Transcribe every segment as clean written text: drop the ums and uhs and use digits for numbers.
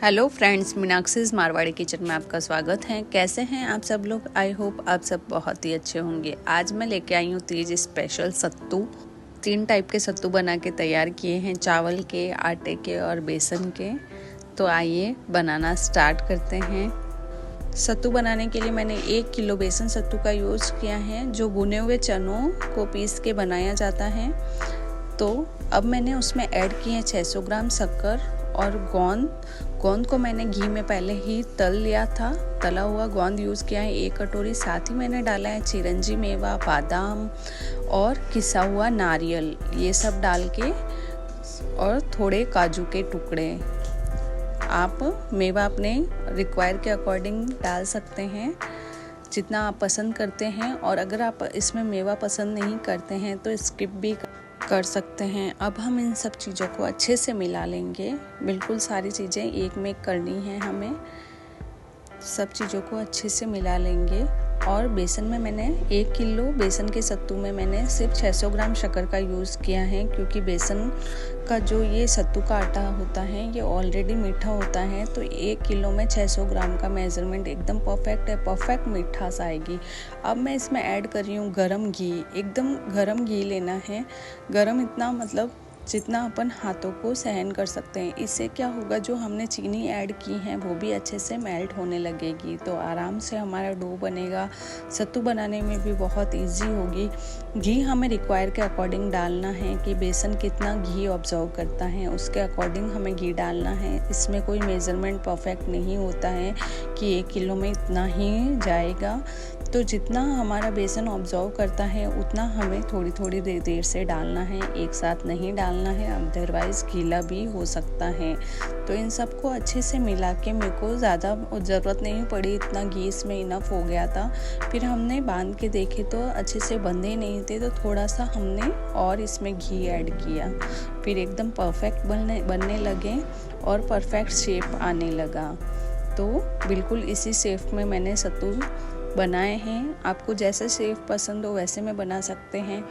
Hello friends, मीनाक्षीज़ Marwari kitchen में आपका स्वागत है। कैसे हैं आप सब लोग? आई होप आप सब बहुत ही अच्छे होंगे। आज मैं लेके आई हूँ तीज स्पेशल सत्तू। 3 टाइप के सत्तू बना के तैयार किए हैं, चावल के, आटे के और बेसन के। तो आइए बनाना स्टार्ट करते हैं। सत्तू बनाने के लिए मैंने 1 किलो बेसन सत्तू का यूज़ किया है, जो भुने हुए चनों को पीस के बनाया जाता है। तो अब मैंने उसमें ऐड किए हैं 600 ग्राम शक्कर और गोंद को मैंने घी में पहले ही तल लिया था। तला हुआ गोंद यूज़ किया है 1 कटोरी। साथ ही मैंने डाला है चिरंजी मेवा, बादाम और किसा हुआ नारियल, ये सब डाल के, और थोड़े काजू के टुकड़े। आप मेवा अपने रिक्वायर के अकॉर्डिंग डाल सकते हैं, जितना आप पसंद करते हैं। और अगर आप इसमें मेवा पसंद नहीं करते हैं तो स्किप भी कर सकते हैं। अब हम इन सब चीज़ों को अच्छे से मिला लेंगे। बिल्कुल सारी चीज़ें एक में करनी है हमें। सब चीज़ों को अच्छे से मिला लेंगे। और बेसन में मैंने 1 किलो बेसन के सत्तू में मैंने सिर्फ 600 ग्राम शक्कर का यूज़ किया है, क्योंकि बेसन का जो ये सत्तू का आटा होता है ये ऑलरेडी मीठा होता है। तो 1 किलो में 600 ग्राम का मेज़रमेंट एकदम परफेक्ट है, परफेक्ट मीठास आएगी। अब मैं इसमें ऐड कर रही हूँ गरम घी। एकदम गरम घी लेना है। गरम इतना मतलब जितना अपन हाथों को सहन कर सकते हैं। इससे क्या होगा, जो हमने चीनी ऐड की है वो भी अच्छे से मेल्ट होने लगेगी, तो आराम से हमारा डो बनेगा। सत्तू बनाने में भी बहुत इजी होगी। घी हमें रिक्वायर के अकॉर्डिंग डालना है कि बेसन कितना घी ऑब्जर्व करता है, उसके अकॉर्डिंग हमें घी डालना है। इसमें कोई मेज़रमेंट परफेक्ट नहीं होता है कि 1 किलो में इतना ही जाएगा। तो जितना हमारा बेसन ऑब्जर्व करता है उतना हमें थोड़ी थोड़ी देर से डालना है, एक साथ नहीं डालना है, अदरवाइज़ गीला भी हो सकता है। तो इन सबको अच्छे से मिला के, मेरे को ज़्यादा ज़रूरत नहीं पड़ी, इतना घी इसमें इनफ हो गया था। फिर हमने बांध के देखे तो अच्छे से बंधे नहीं थे, तो थोड़ा सा हमने और इसमें घी ऐड किया। फिर एकदम परफेक्ट बनने लगे और परफेक्ट शेप आने लगा। तो बिल्कुल इसी शेप में मैंने सत्तू बनाए हैं। आपको जैसे शेप पसंद हो वैसे में बना सकते हैं,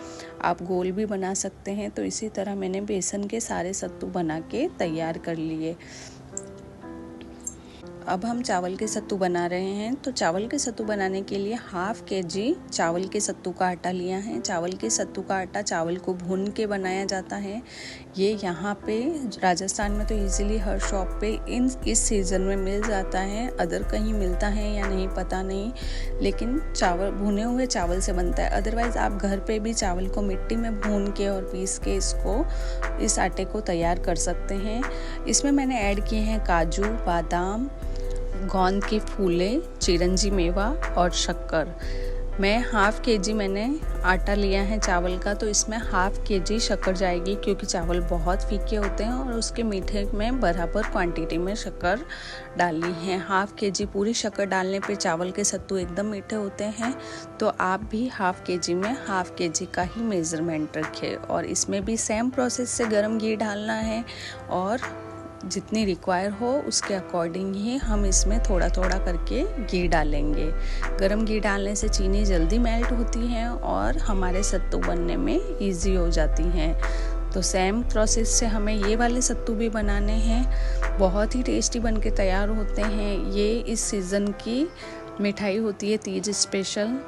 आप गोल भी बना सकते हैं। तो इसी तरह मैंने बेसन के सारे सत्तू बना के तैयार कर लिए। अब हम चावल के सत्तू बना रहे हैं। तो चावल के सत्तू बनाने के लिए 1/2 kg चावल के सत्तू का आटा लिया है। चावल के सत्तू का आटा चावल को भून के बनाया जाता है। ये यहाँ पे राजस्थान में तो इजीली हर शॉप पे इस सीज़न में मिल जाता है। अदर कहीं मिलता है या नहीं पता नहीं, लेकिन चावल भुने हुए चावल से बनता है। अदरवाइज़ आप घर पे भी चावल को मिट्टी में भून के और पीस के इस आटे को तैयार कर सकते हैं। इसमें मैंने ऐड किए हैं काजू, बादाम, गोंद के फूले, चिरंजी मेवा और शक्कर। मैं 1/2 kg मैंने आटा लिया है चावल का, तो इसमें 1/2 kg शक्कर जाएगी, क्योंकि चावल बहुत फीके होते हैं और उसके मीठे में बराबर क्वांटिटी में शक्कर डालनी है। 1/2 kg पूरी शक्कर डालने पे चावल के सत्तू एकदम मीठे होते हैं। तो आप भी 1/2 kg में 1/2 kg का ही मेज़रमेंट रखें। और इसमें भी सेम प्रोसेस से गर्म घी डालना है, और जितनी रिक्वायर हो उसके अकॉर्डिंग ही हम इसमें थोड़ा थोड़ा करके घी डालेंगे। गरम घी डालने से चीनी जल्दी मेल्ट होती है और हमारे सत्तू बनने में इजी हो जाती हैं। तो सेम प्रोसेस से हमें ये वाले सत्तू भी बनाने हैं। बहुत ही टेस्टी बन के तैयार होते हैं। ये इस सीज़न की मिठाई होती है, तीज स्पेशल।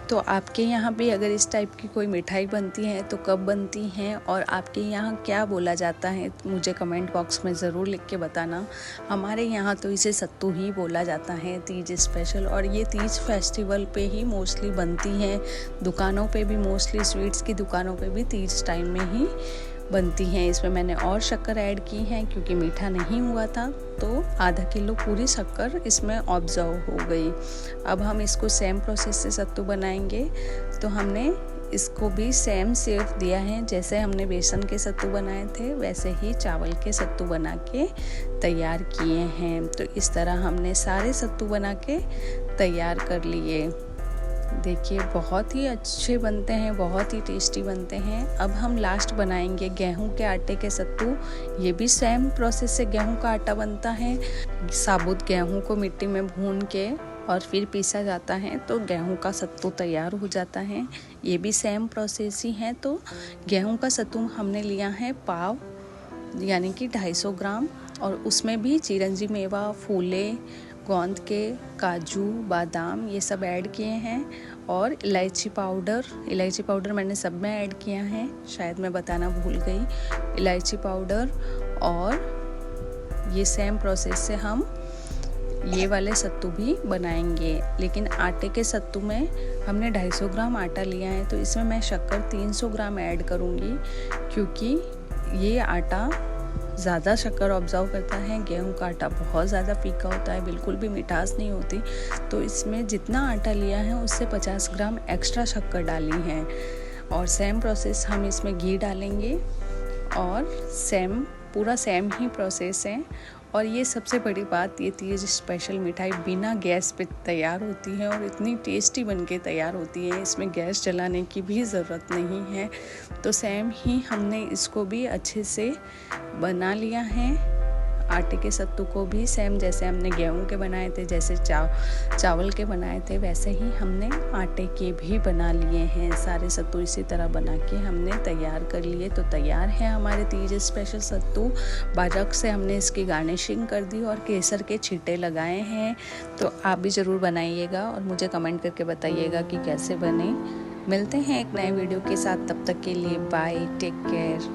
तो आपके यहाँ भी अगर इस टाइप की कोई मिठाई बनती है तो कब बनती हैं, और आपके यहाँ क्या बोला जाता है, मुझे कमेंट बॉक्स में ज़रूर लिख के बताना। हमारे यहाँ तो इसे सत्तू ही बोला जाता है, तीज स्पेशल। और ये तीज फेस्टिवल पे ही मोस्टली बनती हैं। दुकानों पे भी मोस्टली, स्वीट्स की दुकानों पे भी तीज टाइम में ही बनती हैं। इसमें मैंने और शक्कर ऐड की है, क्योंकि मीठा नहीं हुआ था, तो ½ किलो पूरी शक्कर इसमें ऑब्जर्व हो गई। अब हम इसको सेम प्रोसेस से सत्तू बनाएंगे। तो हमने इसको भी सेम शेप दिया है, जैसे हमने बेसन के सत्तू बनाए थे वैसे ही चावल के सत्तू बना के तैयार किए हैं। तो इस तरह हमने सारे सत्तू बना के तैयार कर लिए। देखिए बहुत ही अच्छे बनते हैं, बहुत ही टेस्टी बनते हैं। अब हम लास्ट बनाएंगे गेहूं के आटे के सत्तू। ये भी सेम प्रोसेस से गेहूं का आटा बनता है। साबुत गेहूं को मिट्टी में भून के और फिर पीसा जाता है, तो गेहूं का सत्तू तैयार हो जाता है। ये भी सेम प्रोसेस ही है। तो गेहूं का सत्तू हमने लिया है पाव, यानी कि 250 ग्राम। और उसमें भी चिरंजी मेवा, फूले, गोंद के, काजू, बादाम ये सब ऐड किए हैं। और इलायची पाउडर मैंने सब में ऐड किया है, शायद मैं बताना भूल गई। इलायची पाउडर, और ये सेम प्रोसेस से हम ये वाले सत्तू भी बनाएंगे। लेकिन आटे के सत्तू में हमने 250 ग्राम आटा लिया है, तो इसमें मैं शक्कर 300 ग्राम ऐड करूँगी, क्योंकि ये आटा ज़्यादा शक्कर ऑब्जर्व करता है। गेहूं का आटा बहुत ज़्यादा फीका होता है, बिल्कुल भी मिठास नहीं होती। तो इसमें जितना आटा लिया है उससे 50 ग्राम एक्स्ट्रा शक्कर डाली है। और सेम प्रोसेस हम इसमें घी डालेंगे, और पूरा सेम ही प्रोसेस है। और ये सबसे बड़ी बात, ये तीज स्पेशल मिठाई बिना गैस पे तैयार होती है और इतनी टेस्टी बनके तैयार होती है, इसमें गैस जलाने की भी ज़रूरत नहीं है। तो सेम ही हमने इसको भी अच्छे से बना लिया है। आटे के सत्तू को भी सेम जैसे हमने गेहूं के बनाए थे, जैसे चावल के बनाए थे, वैसे ही हमने आटे के भी बना लिए हैं। सारे सत्तू इसी तरह बना के हमने तैयार कर लिए। तो तैयार है हमारे तीज स्पेशल सत्तू। बाजक से हमने इसकी गार्निशिंग कर दी और केसर के छींटे लगाए हैं। तो आप भी ज़रूर बनाइएगा और मुझे कमेंट करके बताइएगा कि कैसे बने। मिलते हैं एक नए वीडियो के साथ, तब तक के लिए बाय, टेक केयर।